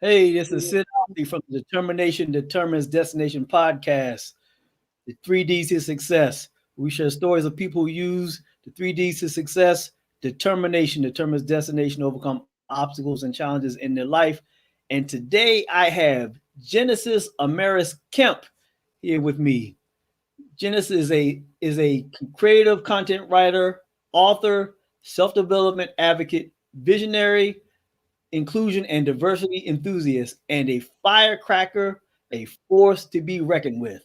Hey, this is Sid Owsley from the Determination Determines Destination podcast, the 3Ds to success. We share stories of people who use the 3Ds to success. Determination determines destination, overcome obstacles and challenges in their life. And today I have Genesis Amaris Kemp here with me. Genesis is a creative content writer, author, self-development advocate, visionary, inclusion and diversity enthusiast, and a firecracker, a force to be reckoned with.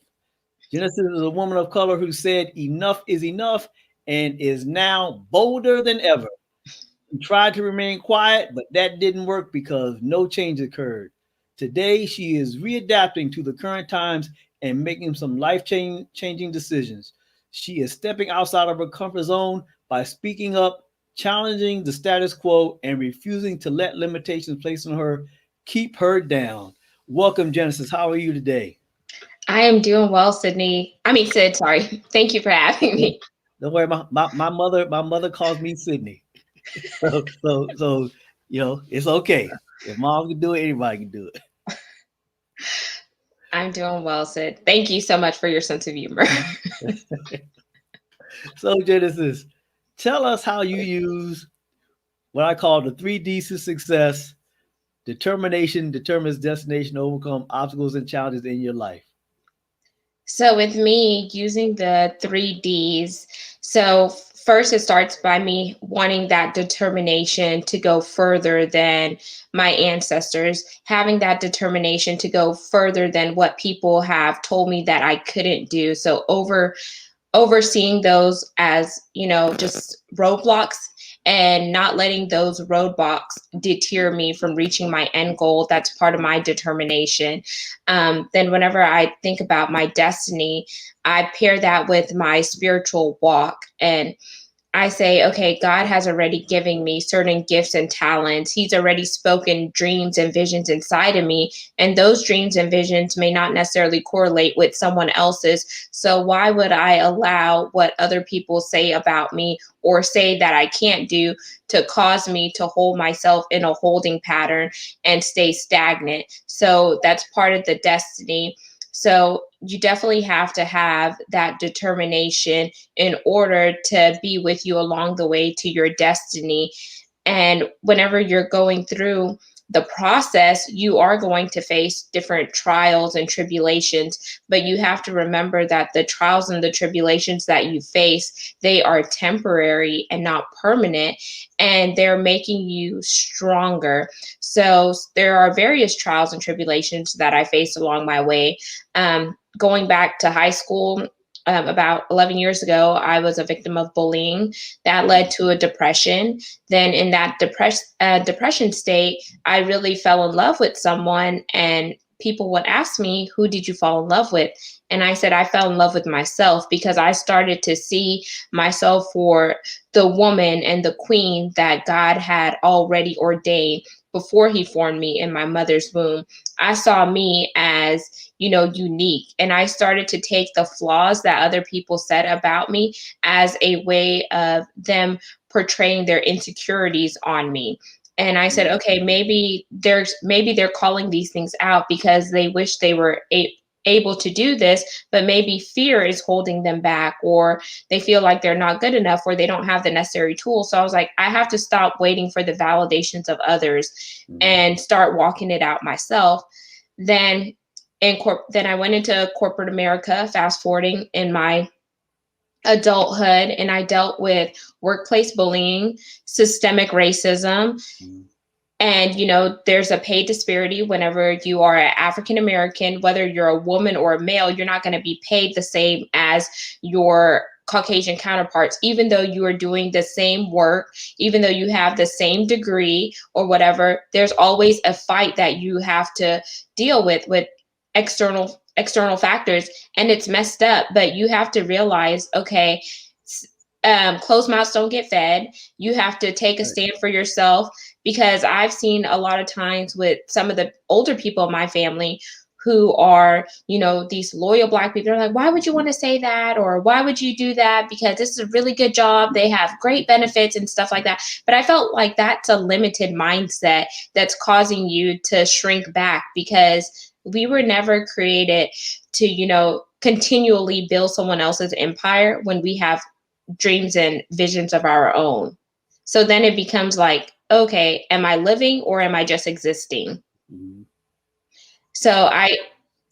Genesis is a woman of color who said enough is enough and is now bolder than ever. She tried to remain quiet, but that didn't work because no change occurred. Today, she is readapting to the current times and making some life changing decisions. She is stepping outside of her comfort zone by speaking up, challenging the status quo, and refusing to let limitations placed on her keep her down. Welcome, Genesis. How are you today? I am doing well, Sydney. I mean, Sid, sorry. Thank you for having Yeah. me. Don't worry, my mother calls me Sydney. So it's okay. If mom can do it, anybody can do I'm doing well, Sid. Thank you so much for your sense of humor. it. So, Genesis, tell us how you use what I call the 3Ds to success. Determination determines destination, overcome obstacles and challenges in your life. So, with me using the 3Ds, so first it starts by me wanting that determination to go further than my ancestors, having that determination to go further than what people have told me that I couldn't do. So, overseeing those as just roadblocks and not letting those roadblocks deter me from reaching my end goal. That's part of my determination. Then whenever I think about my destiny, I pair that with my spiritual walk, and I say, okay, God has already given me certain gifts and talents. He's already spoken dreams and visions inside of me. And those dreams and visions may not necessarily correlate with someone else's. So why would I allow what other people say about me or say that I can't do to cause me to hold myself in a holding pattern and stay stagnant? So that's part of the destiny. So you definitely have to have that determination in order to be with you along the way to your destiny. And whenever you're going through the process, you are going to face different trials and tribulations, but you have to remember that the trials and the tribulations that you face, they are temporary and not permanent, and they're making you stronger. So there are various trials and tribulations that I faced along my way. Going back to high school, about 11 years ago, I was a victim of bullying that led to a depression. Then, in that depression state, I really fell in love with someone, and people would ask me, "Who did you fall in love with?" And I said, I fell in love with myself because I started to see myself for the woman and the queen that God had already ordained before He formed me in my mother's womb. I saw me as unique. And I started to take the flaws that other people said about me as a way of them portraying their insecurities on me. And I said, okay, maybe they're calling these things out because they wish they were able to do this, but maybe fear is holding them back, or they feel like they're not good enough, or they don't have the necessary tools. So I was like, I have to stop waiting for the validations of others and start walking it out myself. Then then I went into corporate America, fast forwarding in my adulthood, and I dealt with workplace bullying, systemic racism, and there's a pay disparity whenever you are an African American, whether you're a woman or a male, you're not going to be paid the same as your Caucasian counterparts, even though you are doing the same work, even though you have the same degree or whatever. There's always a fight that you have to deal with external factors, and it's messed up. But you have to realize, okay, closed mouths don't get fed. You have to take a stand for yourself, because I've seen a lot of times with some of the older people in my family who are, these loyal Black people. They're like, why would you want to say that? Or why would you do that? Because this is a really good job. They have great benefits and stuff like that. But I felt like that's a limited mindset that's causing you to shrink back, because we were never created to, continually build someone else's empire when we have dreams and visions of our own. So then it becomes like, okay, am I living or am I just existing? Mm-hmm. So I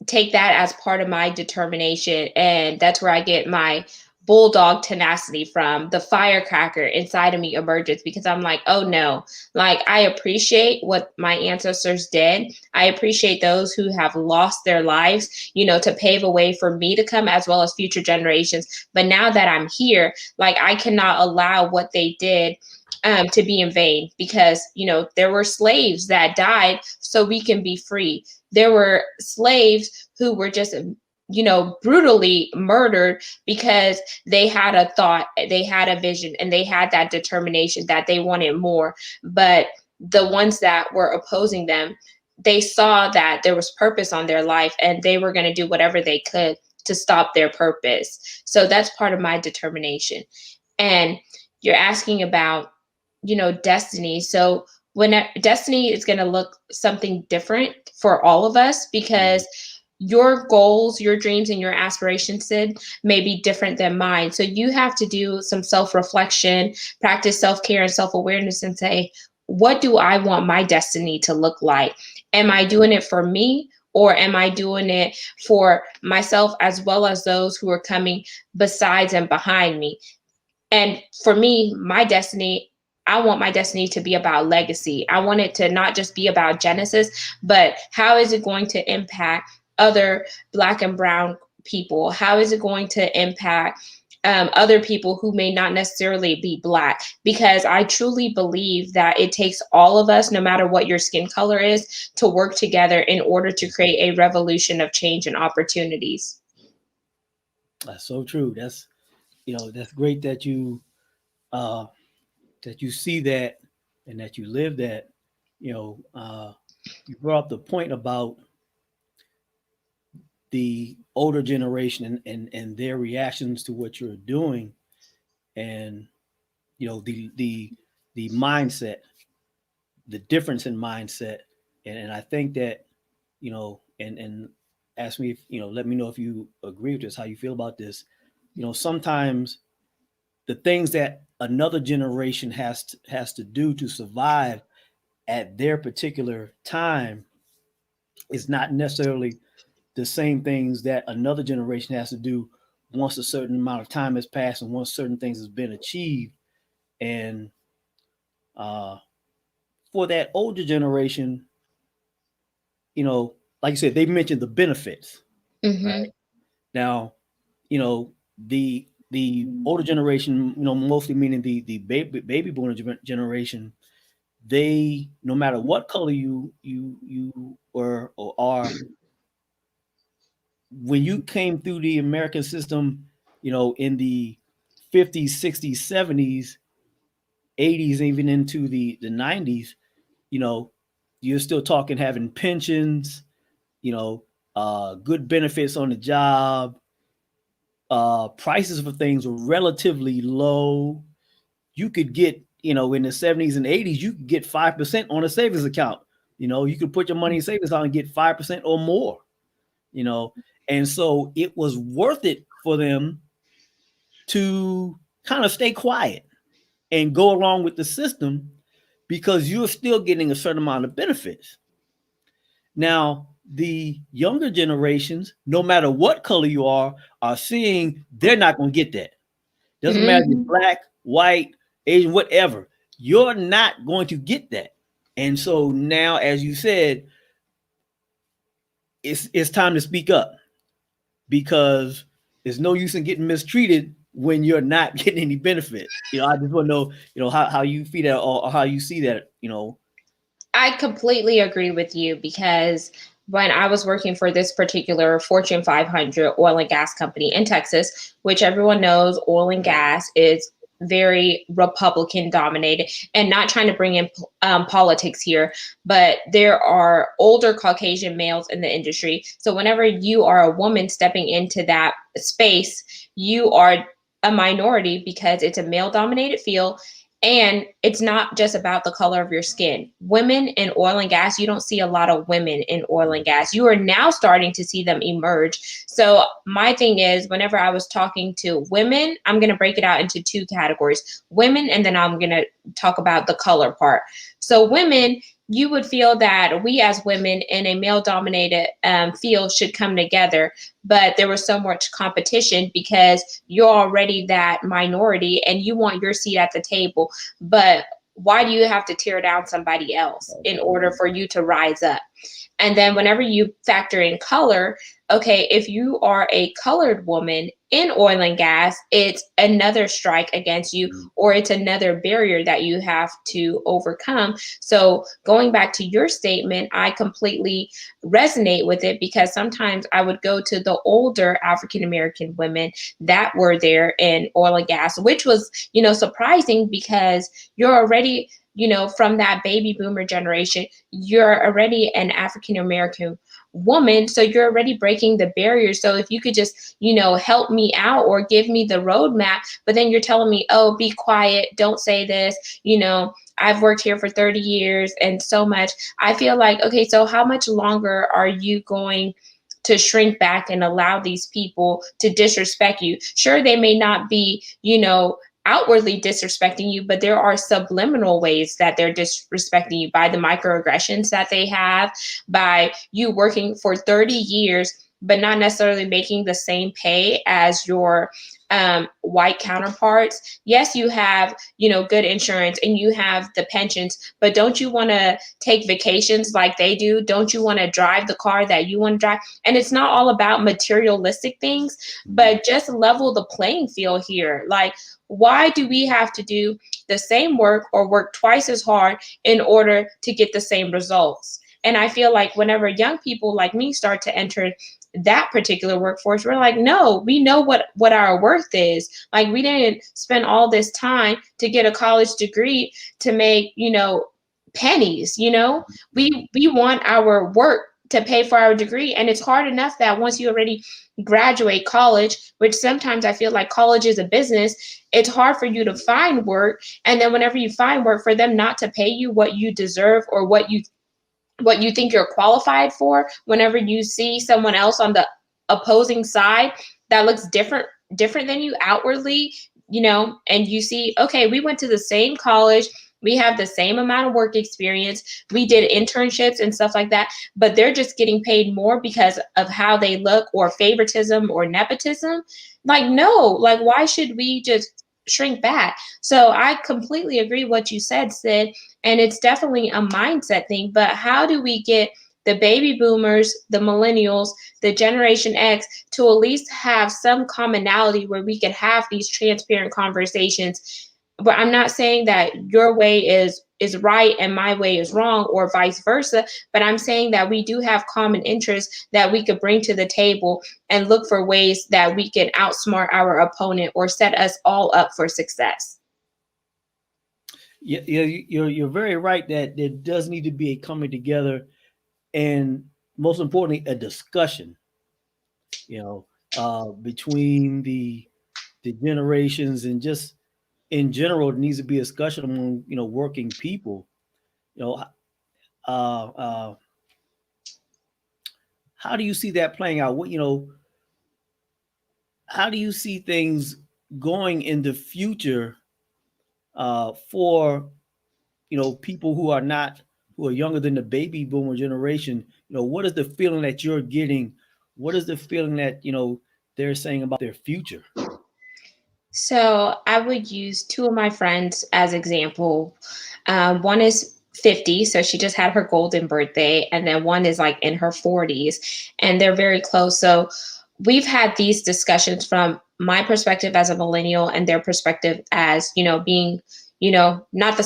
take that as part of my determination. And that's where I get my bulldog tenacity from. The firecracker inside of me emerges, because I'm like, oh no, like I appreciate what my ancestors did. I appreciate those who have lost their lives, to pave a way for me to come, as well as future generations. But now that I'm here, like I cannot allow what they did to be in vain, because there were slaves that died so we can be free. There were slaves who were just brutally murdered because they had a thought, they had a vision, and they had that determination that they wanted more. But the ones that were opposing them, they saw that there was purpose on their life, and they were going to do whatever they could to stop their purpose. So that's part of my determination. And you're asking about destiny. So when destiny is going to look something different for all of us, because your goals, your dreams, and your aspirations, Sid, may be different than mine. So you have to do some self-reflection, practice self-care and self-awareness, and say, what do I want my destiny to look like? Am I doing it for me, or am I doing it for myself, as well as those who are coming besides and behind me? And for me, I want my destiny to be about legacy. I want it to not just be about Genesis, but how is it going to impact other Black and brown people? How is it going to impact other people who may not necessarily be Black? Because I truly believe that it takes all of us, no matter what your skin color is, to work together in order to create a revolution of change and opportunities. That's so true. That's great uh, that you see that and that you live that. You brought up the point about the older generation and their reactions to what you're doing, and the mindset, the difference in mindset, and I think that and ask me if let me know if you agree with this, how you feel about this. Sometimes the things that another generation has to do to survive at their particular time is not necessarily the same things that another generation has to do once a certain amount of time has passed and once certain things has been achieved. And uh, for that older generation, like you said, they mentioned the benefits. Mm-hmm. Right now, the older generation, mostly meaning the baby boomer generation, they, no matter what color you were or are, when you came through the American system, in the 50s, 60s, 70s, 80s, even into the 90s, you know, you're still talking having pensions, good benefits on the job. Prices for things were relatively low. You could get, in the 70s and 80s, you could get 5% on a savings account. You could put your money in savings account and get 5% or more, you know. And so it was worth it for them to kind of stay quiet and go along with the system because you're still getting a certain amount of benefits. Now, the younger generations, no matter what color you are seeing they're not going to get that. Doesn't matter if you're Mm-hmm. black, white, Asian, whatever. You're not going to get that. And so now, as you said, it's time to speak up because there's no use in getting mistreated when you're not getting any benefit. I just want to know, how you feel that or how you see that. I completely agree with you, because when I was working for this particular Fortune 500 oil and gas company in Texas, which everyone knows oil and gas is very Republican dominated, and not trying to bring in politics here, but there are older Caucasian males in the industry. So whenever you are a woman stepping into that space, you are a minority because it's a male dominated field. And it's not just about the color of your skin. Women in oil and gas, you don't see a lot of women in oil and gas. You are now starting to see them emerge. So my thing is, whenever I was talking to women, I'm going to break it out into two categories: women, and then I'm going to talk about the color part. So women, you would feel that we as women in a male dominated field should come together, but there was so much competition because you're already that minority and you want your seat at the table. But why do you have to tear down somebody else in order for you to rise up? And then whenever you factor in color, okay, if you are a colored woman in oil and gas, it's another strike against you, or it's another barrier that you have to overcome. So going back to your statement, I completely resonate with it, because sometimes I would go to the older African American women that were there in oil and gas, which was, surprising, because you're already, from that baby boomer generation, you're already an African American woman, so you're already breaking the barriers. So if you could just, help me out or give me the roadmap, but then you're telling me, oh, be quiet, don't say this, I've worked here for 30 years and so much. I feel like, okay, so how much longer are you going to shrink back and allow these people to disrespect you? Sure, they may not be, outwardly disrespecting you, but there are subliminal ways that they're disrespecting you by the microaggressions that they have, by you working for 30 years, but not necessarily making the same pay as your white counterparts. Yes, you have, good insurance and you have the pensions, but don't you want to take vacations like they do? Don't you want to drive the car that you want to drive? And it's not all about materialistic things, but just level the playing field here. Like, why do we have to do the same work or work twice as hard in order to get the same results? And I feel like whenever young people like me start to enter that particular workforce, we're like, no, we know what our worth is. Like, we didn't spend all this time to get a college degree to make, pennies, we want our work to pay for our degree. And it's hard enough that once you already graduate college, which sometimes I feel like college is a business, it's hard for you to find work. And then whenever you find work, for them not to pay you what you deserve or what you think you're qualified for, whenever you see someone else on the opposing side that looks different than you outwardly, and you see, okay, we went to the same college, we have the same amount of work experience, we did internships and stuff like that, but they're just getting paid more because of how they look, or favoritism or nepotism. Like, no, like, why should we just shrink back? So I completely agree what you said, Sid, and it's definitely a mindset thing. But how do we get the baby boomers, the millennials, the Generation X to at least have some commonality where we can have these transparent conversations? But I'm not saying that your way is right and my way is wrong, or vice versa, but I'm saying that we do have common interests that we could bring to the table and look for ways that we can outsmart our opponent or set us all up for success. Yeah, you're very right that there does need to be a coming together, and most importantly, a discussion. Between the generations, and just in general, it needs to be a discussion among working people. You know, uh, uh, how do you see that playing out? How do you see things going in the future for people who are younger than the baby boomer generation? What is the feeling that you're getting? What is the feeling that they're saying about their future? So I would use two of my friends as example. One is 50, so she just had her golden birthday, and then one is like in her 40s, and they're very close. So we've had these discussions from my perspective as a millennial and their perspective as, being, not the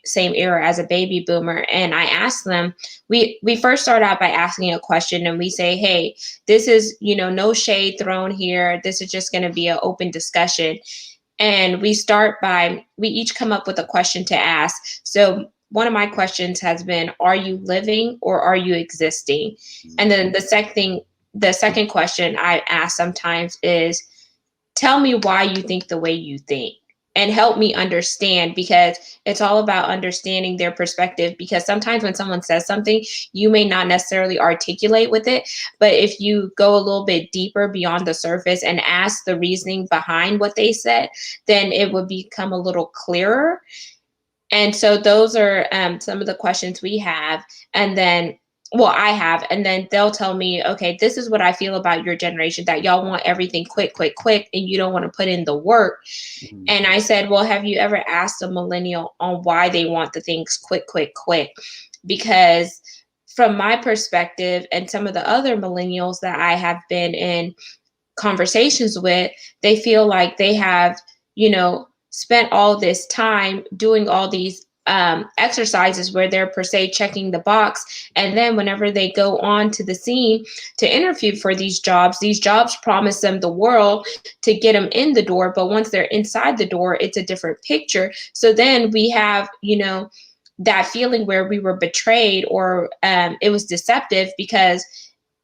same era as a baby boomer. And I asked them, we first start out by asking a question, and we say, hey, this is, no shade thrown here. This is just going to be an open discussion. And we each come up with a question to ask. So one of my questions has been, are you living or are you existing? And then the second question I ask sometimes is, tell me why you think the way you think and help me understand, because it's all about understanding their perspective. Because sometimes when someone says something, you may not necessarily articulate with it, but if you go a little bit deeper beyond the surface and ask the reasoning behind what they said, then it would become a little clearer. And so those are some of the questions we have. And then, well, I have, and then they'll tell me, okay, this is what I feel about your generation, that y'all want everything quick, quick, quick, and you don't want to put in the work. Mhm. And I said, well, have you ever asked a millennial on why they want the things quick, quick, quick? Because from my perspective and some of the other millennials that I have been in conversations with, they feel like they have, spent all this time doing all these exercises where they're per se checking the box. And then whenever they go on to the scene to interview for these jobs promise them the world to get them in the door. But once they're inside the door, it's a different picture. So then we have, that feeling where we were betrayed, or it was deceptive because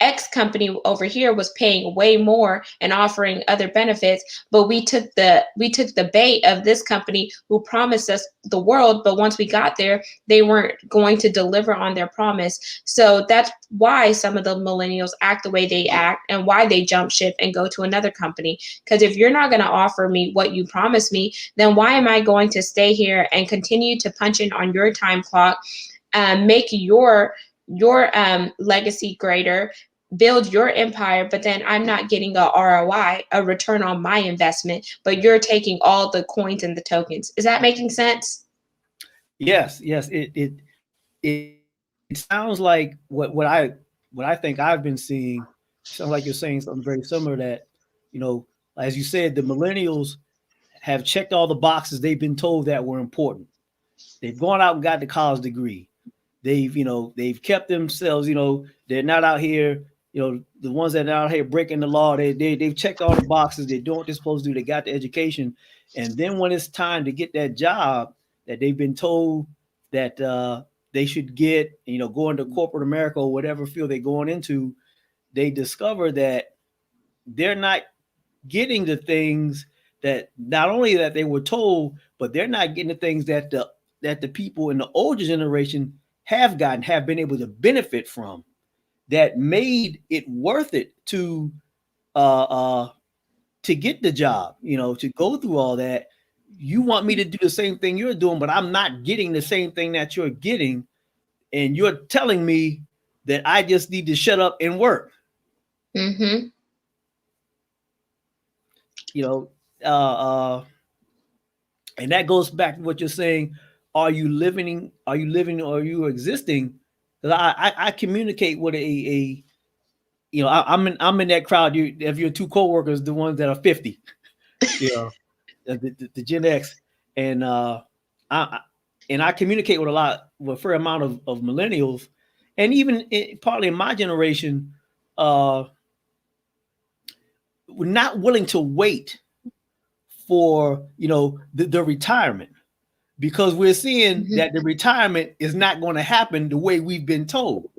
X company over here was paying way more and offering other benefits, but we took the bait of this company who promised us the world, but once we got there, they weren't going to deliver on their promise. So that's why some of the millennials act the way they act and why they jump ship and go to another company. Because if you're not going to offer me what you promised me, then why am I going to stay here and continue to punch in on your time clock, make your legacy greater, build your empire, but then I'm not getting a ROI, a return on my investment, but you're taking all the coins and the tokens. Is that making sense? Yes, yes. It sounds like what I think I've been seeing. Sounds like you're saying something very similar. That you know, as you said, the millennials have checked all the boxes they've been told that were important. They've gone out and got the college degree. They've kept themselves. They're not out here. The ones that are out here breaking the law. They've checked all the boxes. They're doing what they're supposed to do. They got the education, and then when it's time to get that job that they've been told that they should get, go into corporate America or whatever field they're going into, they discover that they're not getting the things that not only that they were told, but they're not getting the things that the people in the older generation have been able to benefit from, that made it worth it uh uh to get the job, to go through all that. You want me to do the same thing you're doing, but I'm not getting the same thing that you're getting, and you're telling me that I just need to shut up and work. Mm-hmm. You know, uh, uh, and that goes back to what you're saying. Are you living? Are you living? Or are you existing? Because I communicate with a I'm in that crowd. You, if your two coworkers, the ones that are 50, you know, the Gen X, and I I communicate with a fair amount of millennials, and even partly in my generation, uh, we're not willing to wait for the retirement, because we're seeing Mm-hmm. that the retirement is not going to happen the way we've been told.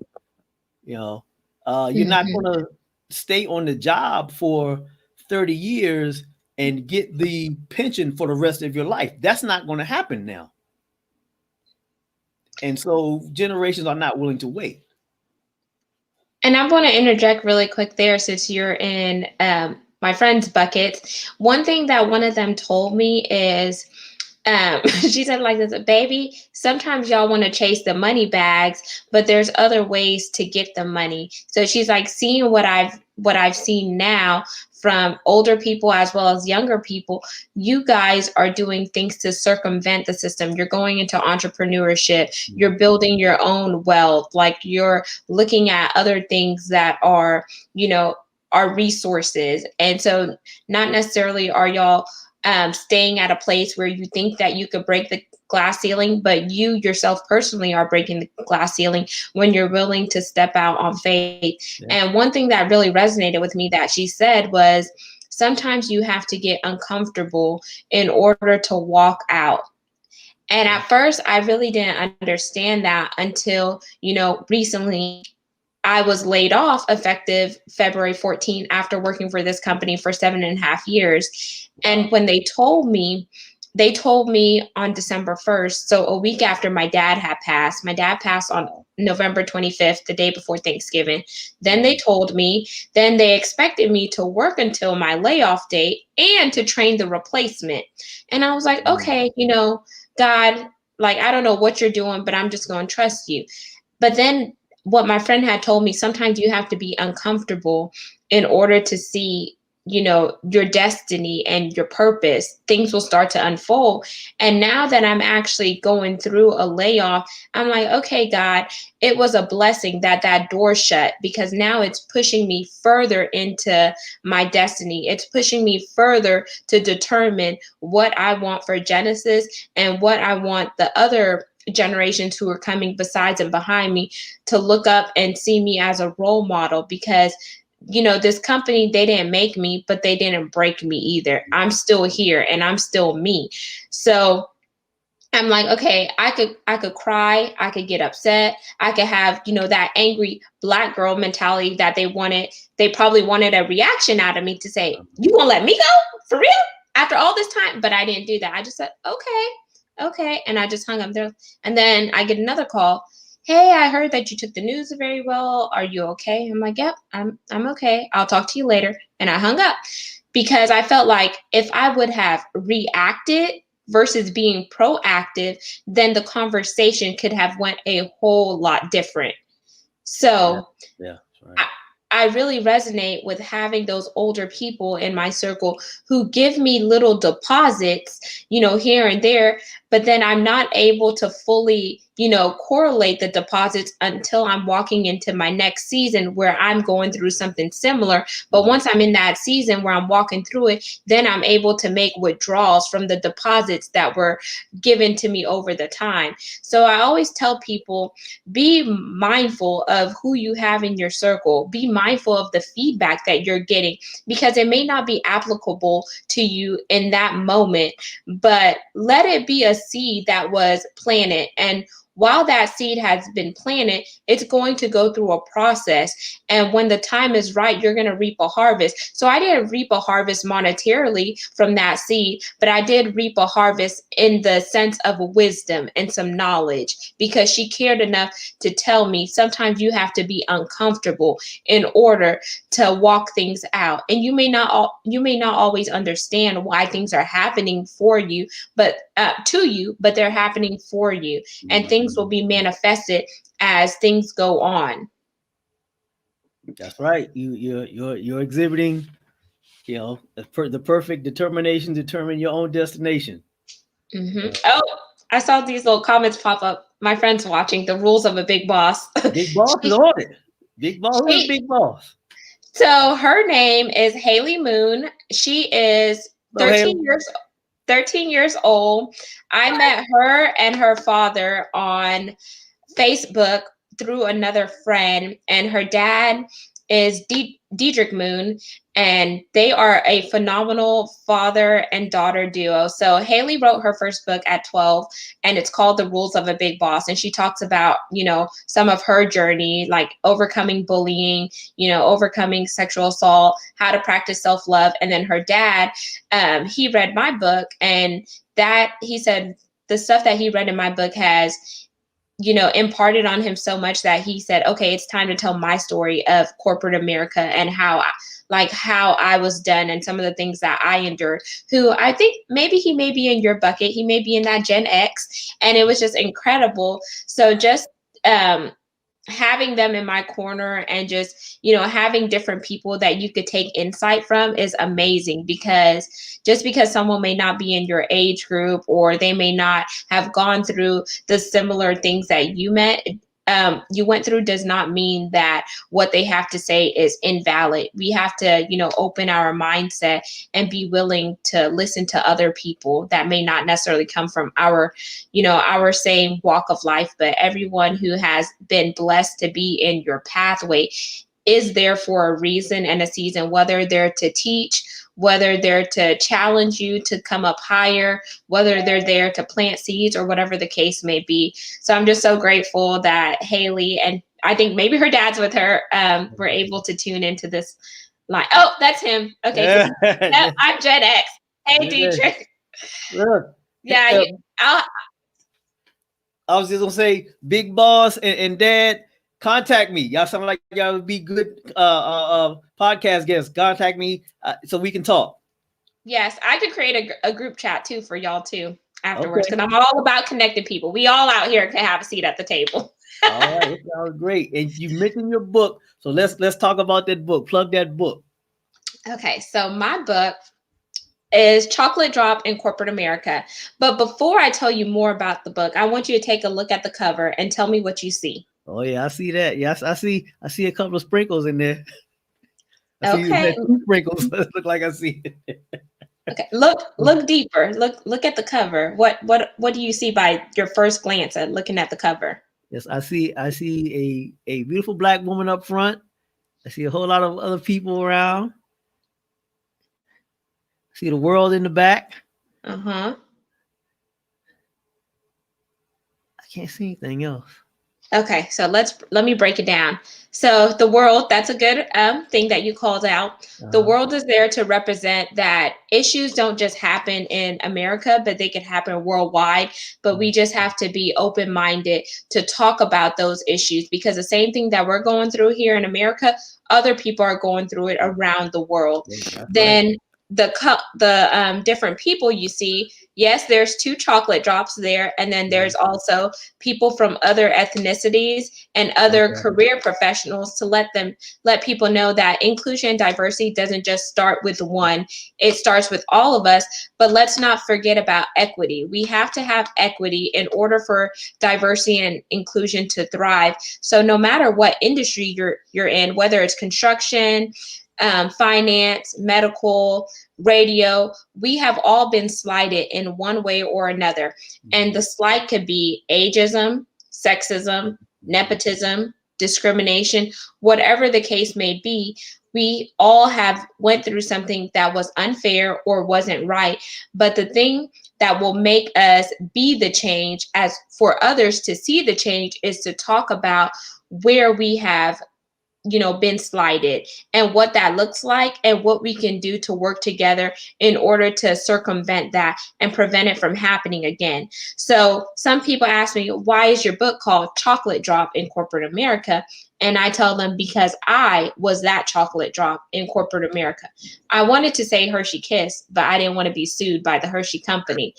You know, you're not Mm-hmm. going to stay on the job for 30 years and get the pension for the rest of your life. That's not going to happen now. And so generations are not willing to wait. And I want to interject really quick there, since you're in my friend's bucket. One thing that one of them told me is, she said like this, baby, sometimes y'all want to chase the money bags, but there's other ways to get the money. So she's like, seeing what I've seen now from older people as well as younger people, you guys are doing things to circumvent the system. You're going into entrepreneurship, you're building your own wealth, like you're looking at other things that are, are resources. And so not necessarily are y'all staying at a place where you think that you could break the glass ceiling, but you yourself personally are breaking the glass ceiling when you're willing to step out on faith. Yeah. And one thing that really resonated with me that she said was, sometimes you have to get uncomfortable in order to walk out. And at first, I really didn't understand that until, recently I was laid off effective February 14 after working for this company for 7.5 years. And when they told me on December 1st, so a week after my dad had passed. My dad passed on November 25th, the day before Thanksgiving. Then they told me, then they expected me to work until my layoff date and to train the replacement. And I was like, okay, God, like, I don't know what you're doing, but I'm just going to trust you. But then what my friend had told me, sometimes you have to be uncomfortable in order to see, your destiny and your purpose. Things will start to unfold. And now that I'm actually going through a layoff, I'm like, okay, God, it was a blessing that that door shut, because now it's pushing me further into my destiny. It's pushing me further to determine what I want for Genesis and what I want the other generations who are coming besides and behind me to look up and see me as a role model. Because this company, they didn't make me, but they didn't break me either. I'm still here and I'm still me. So I'm like, okay, I could cry, I could get upset, I could have, that angry Black girl mentality that they probably wanted a reaction out of me to say, you won't let me go for real after all this time. But I didn't do that. I just said, okay. And I just hung up there. And then I get another call. Hey, I heard that you took the news very well. Are you okay? I'm like, yep, I'm okay. I'll talk to you later. And I hung up, because I felt like if I would have reacted versus being proactive, then the conversation could have went a whole lot different. So yeah, right. I really resonate with having those older people in my circle who give me little deposits, here and there, but then I'm not able to fully, correlate the deposits until I'm walking into my next season where I'm going through something similar. But once I'm in that season where I'm walking through it, then I'm able to make withdrawals from the deposits that were given to me over the time. So I always tell people, be mindful of who you have in your circle. Be mindful of the feedback that you're getting, because it may not be applicable to you in that moment, but let it be a seed that was planted. And while that seed has been planted, it's going to go through a process. And when the time is right, you're going to reap a harvest. So I didn't reap a harvest monetarily from that seed, but I did reap a harvest in the sense of wisdom and some knowledge, because she cared enough to tell me sometimes you have to be uncomfortable in order to walk things out. And you may not always understand why things are happening for you, but to you, but they're happening for you. And things will be manifested as things go on. That's right. You're exhibiting, the perfect determination to determine your own destination. Oh, I saw these little comments pop up. My friend's watching The Rules of a Big Boss. Big boss is on it. Big boss. Who's big boss? So her name is Haley Moon. She is 13 years old. I met her and her father on Facebook through another friend, and her dad is Diedrich Moon, and they are a phenomenal father and daughter duo. So Haley wrote her first book at 12, and it's called The Rules of a Big Boss. And she talks about, some of her journey, like overcoming bullying, overcoming sexual assault, how to practice self-love. And then her dad, he read my book, and that he said the stuff that he read in my book has imparted on him so much that he said, okay, it's time to tell my story of corporate America and how I was done and some of the things that I endured. Who I think maybe he may be in your bucket. He may be in that Gen X. And it was just incredible. So just having them in my corner and just, having different people that you could take insight from is amazing, because just because someone may not be in your age group or they may not have gone through the similar things that you went through does not mean that what they have to say is invalid. We have to, open our mindset and be willing to listen to other people that may not necessarily come from our same walk of life, but everyone who has been blessed to be in your pathway. is there for a reason and a season, whether they're to teach, whether they're to challenge you to come up higher, whether they're there to plant seeds or whatever the case may be. So I'm just so grateful that Haley, and I think maybe her dad's with her, were able to tune into this line. Oh, that's him. Okay. Yep, I'm Gen X. Hey, Dietrich. Look. Yeah, I was just gonna say, Big Boss and Dad, contact me. Y'all sound like y'all would be good podcast guests. Contact me so we can talk. Yes, I could create a group chat too for y'all too afterwards, because I'm all about connecting people. We all out here can have a seat at the table. All right, that sounds great. And you mentioned your book, so let's talk about that book. Plug that book. Okay, so my book is Chocolate Drop in Corporate America. But before I tell you more about the book, I want you to take a look at the cover and tell me what you see. Oh yeah, I see that. Yes, I see a couple of sprinkles in there. Okay. See 2 sprinkles. Look like I see it. Okay. Look deeper. Look at the cover. What do you see by your first glance at looking at the cover? Yes, I see a beautiful black woman up front. I see a whole lot of other people around. See the world in the back. Uh-huh. I can't see anything else. Okay, so let me break it down. So the world, that's a good thing that you called out. The world is there to represent that issues don't just happen in America, but they can happen worldwide. But we just have to be open-minded to talk about those issues, because the same thing that we're going through here in America, other people are going through it around the world. Then the different people you see, yes, there's 2 chocolate drops there, and then there's also people from other ethnicities and other career professionals to let people know that inclusion and diversity doesn't just start with one. It starts with all of us. But let's not forget about equity. We have to have equity in order for diversity and inclusion to thrive. So no matter what industry you're in, whether it's construction, finance, medical, radio, we have all been slighted in one way or another. And the slight could be ageism, sexism, nepotism, discrimination, whatever the case may be. We all have went through something that was unfair or wasn't right. But the thing that will make us be the change, as for others to see the change, is to talk about where we have been slighted and what that looks like and what we can do to work together in order to circumvent that and prevent it from happening again. So some people ask me, why is your book called Chocolate Drop in Corporate America? And I tell them, because I was that chocolate drop in corporate America. I wanted to say Hershey Kiss, but I didn't want to be sued by the Hershey company.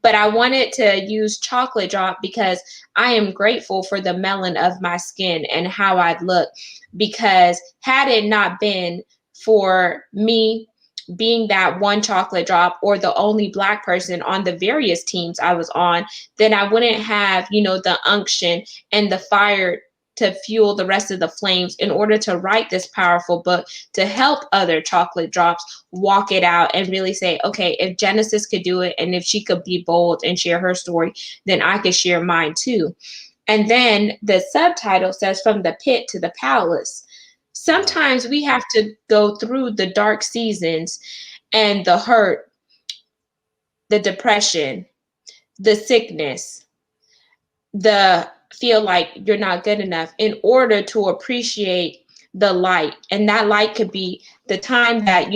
But I wanted to use chocolate drop because I am grateful for the melanin of my skin and how I'd look. Because had it not been for me being that one chocolate drop or the only Black person on the various teams I was on, then I wouldn't have, the unction and the fire to fuel the rest of the flames in order to write this powerful book to help other chocolate drops walk it out and really say, okay, if Genesis could do it and if she could be bold and share her story, then I could share mine too. And then the subtitle says, From the Pit to the Palace. Sometimes we have to go through the dark seasons and the hurt, the depression, the sickness, the feel like you're not good enough in order to appreciate the light. And that light could be the time that,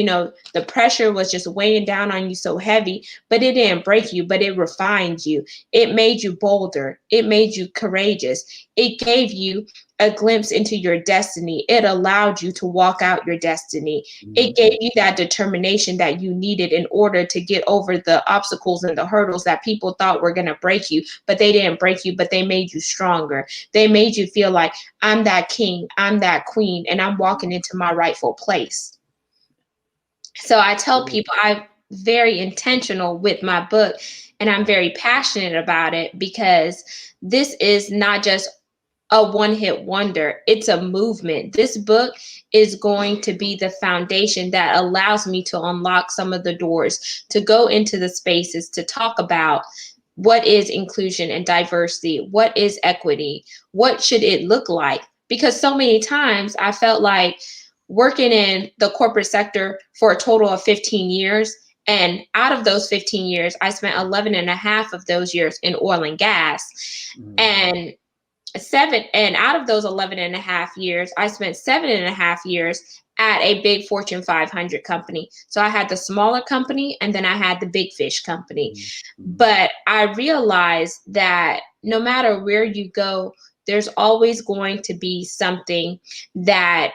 the pressure was just weighing down on you so heavy, but it didn't break you, but it refined you. It made you bolder. It made you courageous. It gave you a glimpse into your destiny. It allowed you to walk out your destiny. It gave you that determination that you needed in order to get over the obstacles and the hurdles that people thought were going to break you, but they didn't break you, but they made you stronger. They made you feel like, I'm that king, I'm that queen, and I'm walking into my rightful place. So I tell people I'm very intentional with my book, and I'm very passionate about it, because this is not just a one-hit wonder. It's a movement. This book is going to be the foundation that allows me to unlock some of the doors, to go into the spaces, to talk about what is inclusion and diversity, what is equity, what should it look like, because so many times I felt like working in the corporate sector for a total of 15 years. And out of those 15 years, I spent 11 and a half of those years in oil and gas. And out of those 11 and a half years, I spent 7.5 years at a big Fortune 500 company. So I had the smaller company and then I had the big fish company. But I realized that no matter where you go, there's always going to be something that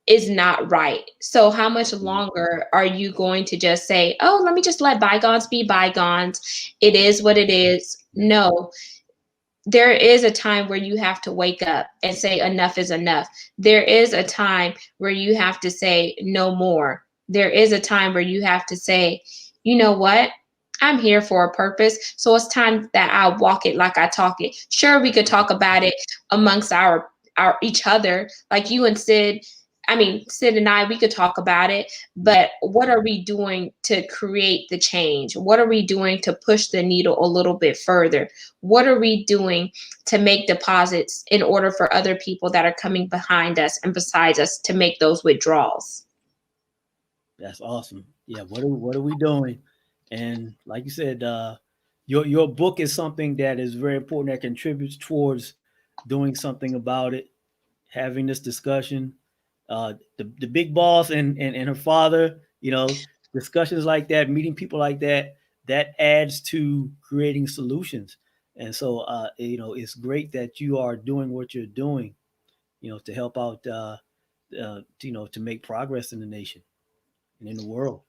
is not right. So how much longer are you going to just say, oh, let me just let bygones be bygones? It is what it is. No, there is a time where you have to wake up and say enough is enough. There is a time where you have to say no more. There is a time where you have to say, you know what? I'm here for a purpose. So it's time that I walk it like I talk it. Sure, we could talk about it amongst our each other, like you and Sid. Sid and I, we could talk about it, but what are we doing to create the change? What are we doing to push the needle a little bit further? What are we doing to make deposits in order for other people that are coming behind us and besides us to make those withdrawals? That's awesome. Yeah. What are we doing? And like you said, your book is something that is very important that contributes towards doing something about it, having this discussion. The big boss and her father, discussions like that, meeting people like that adds to creating solutions. And so, it's great that you are doing what you're doing, to help out, to make progress in the nation and in the world.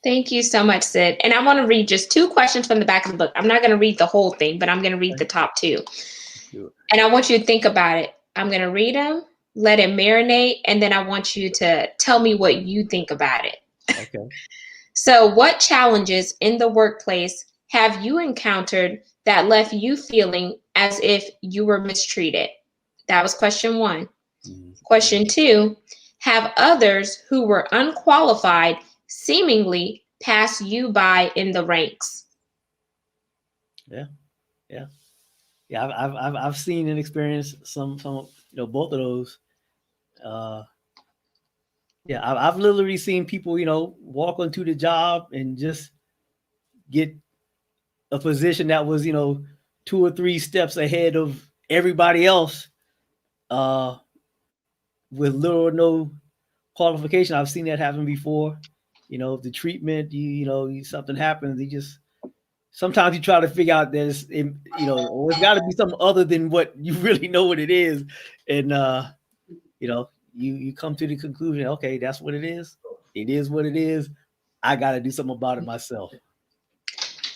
Thank you so much, Sid. And I want to read just 2 questions from the back of the book. I'm not going to read the whole thing, but I'm going to read the top 2. And I want you to think about it. I'm going to read them, let it marinate, and then I want you to tell me what you think about it. Okay. So, what challenges in the workplace have you encountered that left you feeling as if you were mistreated? That was question 1. Question 2, have others who were unqualified seemingly pass you by in the ranks? Yeah. Yeah. Yeah. I've seen and experienced some, both of those. Uh, yeah. I've literally seen people, walk onto the job and just get a position that was, 2 or 3 steps ahead of everybody else, uh, with little or no qualification. I've seen that happen before. The treatment, something happens. You just sometimes you try to figure out it's got to be something other than what you really know what it is, and you come to the conclusion, okay, that's what it is. It is what it is. I got to do something about it myself.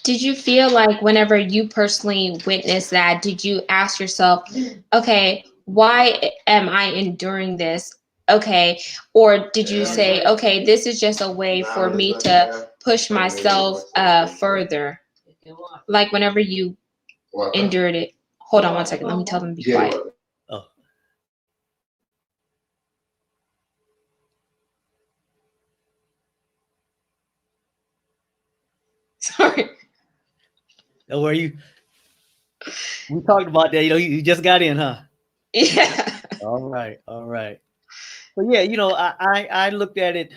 Did you feel like whenever you personally witnessed that, did you ask yourself, okay, why am I enduring this? Okay. Or did you say, okay, this is just a way for me to push myself further? Like whenever you endured it. Hold on 1 second. Let me tell them to be quiet. Oh, Sorry. where you we talked about that. You just got in, huh? Yeah. All right, all right. But yeah, I looked at it.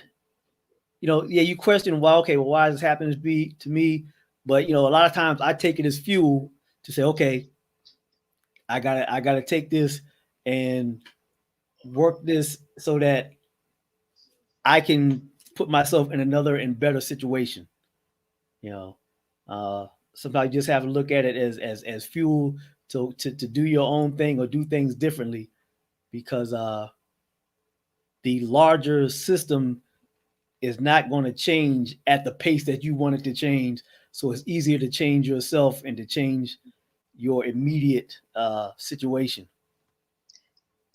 Yeah, you question why. Okay, well, why is this happening to me? But a lot of times I take it as fuel to say, okay, I gotta take this and work this so that I can put myself in another and better situation. You know, sometimes you just have to look at it as fuel to do your own thing or do things differently, because the larger system is not going to change at the pace that you want it to change. So it's easier to change yourself and to change your immediate situation.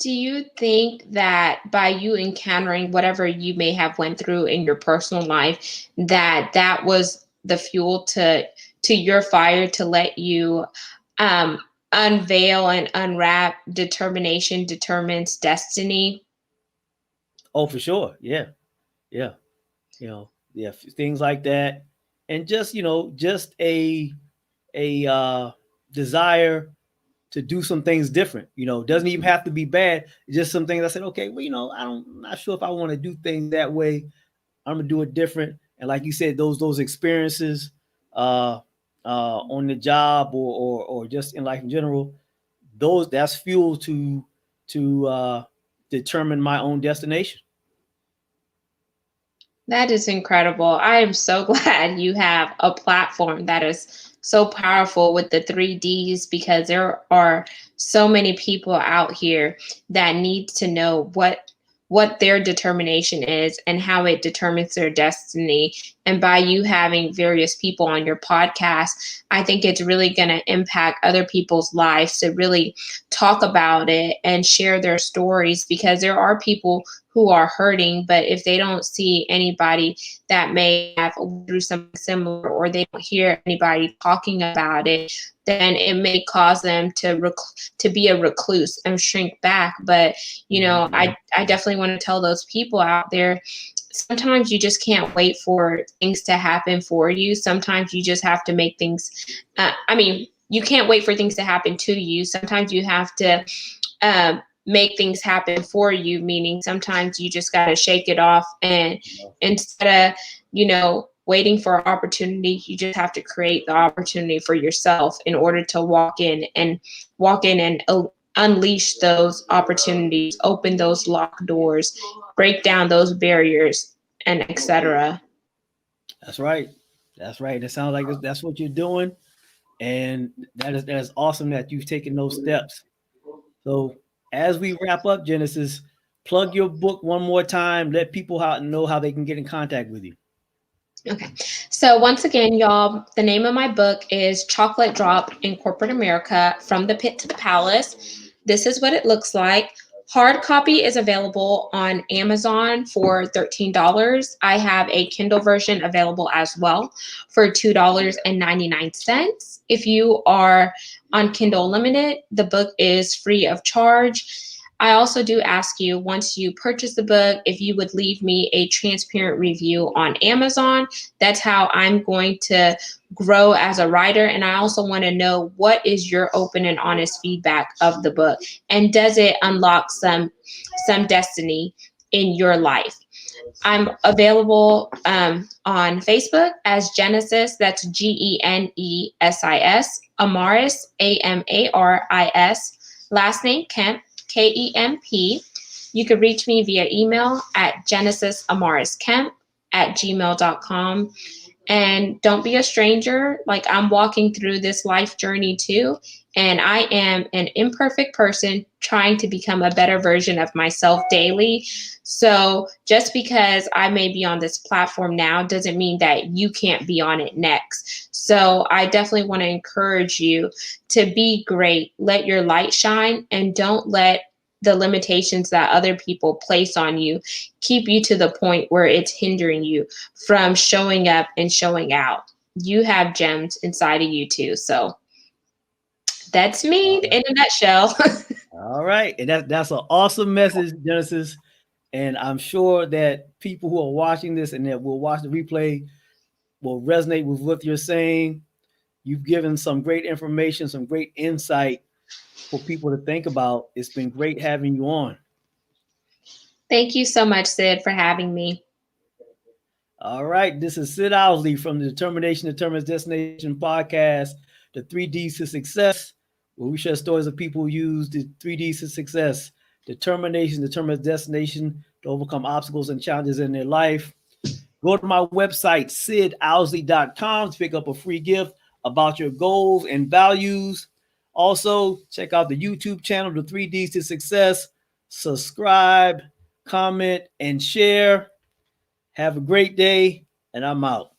Do you think that by you encountering whatever you may have went through in your personal life, that was the fuel to your fire to let you um, unveil and unwrap determination determines destiny? Oh, for sure. Yeah. Yeah. Yeah, things like that. And just, just a desire to do some things different. It doesn't even have to be bad. It's just some things I said, okay, well, I'm not sure if I want to do things that way. I'm gonna do it different. And like you said, those experiences on the job or just in life in general, that's fuel to determine my own destination. That is incredible. I am so glad you have a platform that is so powerful with the 3Ds, because there are so many people out here that need to know what their determination is and how it determines their destiny. And by you having various people on your podcast, I think it's really going to impact other people's lives to really talk about it and share their stories, because there are people who are hurting, but if they don't see anybody that may have through something similar, or they don't hear anybody talking about it, then it may cause them to be a recluse and shrink back. But I definitely want to tell those people out there, sometimes you just can't wait for things to happen for you. Sometimes you just have to make things you can't wait for things to happen to you. Sometimes you have to make things happen for you, meaning sometimes you just got to shake it off, and instead of waiting for opportunity, you just have to create the opportunity for yourself in order to walk in and unleash those opportunities, open those locked doors, break down those barriers, and etc. That's right. That's right. It sounds like that's what you're doing, and that is awesome that you've taken those steps. So as we wrap up, Genesis, plug your book one more time. Let people know how they can get in contact with you. Okay. So once again, y'all, the name of my book is Chocolate Drop in Corporate America: From the Pit to the Palace. This is what it looks like. Hard copy is available on Amazon for $13. I have a Kindle version available as well for $2.99. If you are on Kindle Unlimited, the book is free of charge. I also do ask you, once you purchase the book, if you would leave me a transparent review on Amazon. That's how I'm going to grow as a writer. And I also want to know, what is your open and honest feedback of the book? And does it unlock some destiny in your life? I'm available on Facebook as Genesis. That's Genesis. Amaris, Amaris. Last name Kemp, Kemp. You can reach me via email at genesisamarisKemp@gmail.com. And don't be a stranger. Like, I'm walking through this life journey too. And I am an imperfect person trying to become a better version of myself daily. So just because I may be on this platform now doesn't mean that you can't be on it next. So I definitely want to encourage you to be great, let your light shine, and don't let the limitations that other people place on you keep you to the point where it's hindering you from showing up and showing out. You have gems inside of you too. So that's me in a nutshell. All right. And that's an awesome message, Genesis. And I'm sure that people who are watching this and that will watch the replay will resonate with what you're saying. You've given some great information, some great insight for people to think about. It's been great having you on. Thank you so much, Sid, for having me. All right. This is Sid Owsley from the Determination Determines Destination podcast, the 3Ds to Success, where we share stories of people who use the 3Ds to success. Determination determines destination to overcome obstacles and challenges in their life. Go to my website, sidowsley.com, to pick up a free gift about your goals and values. Also, check out the YouTube channel, the 3Ds to Success. Subscribe, comment, and share. Have a great day, and I'm out.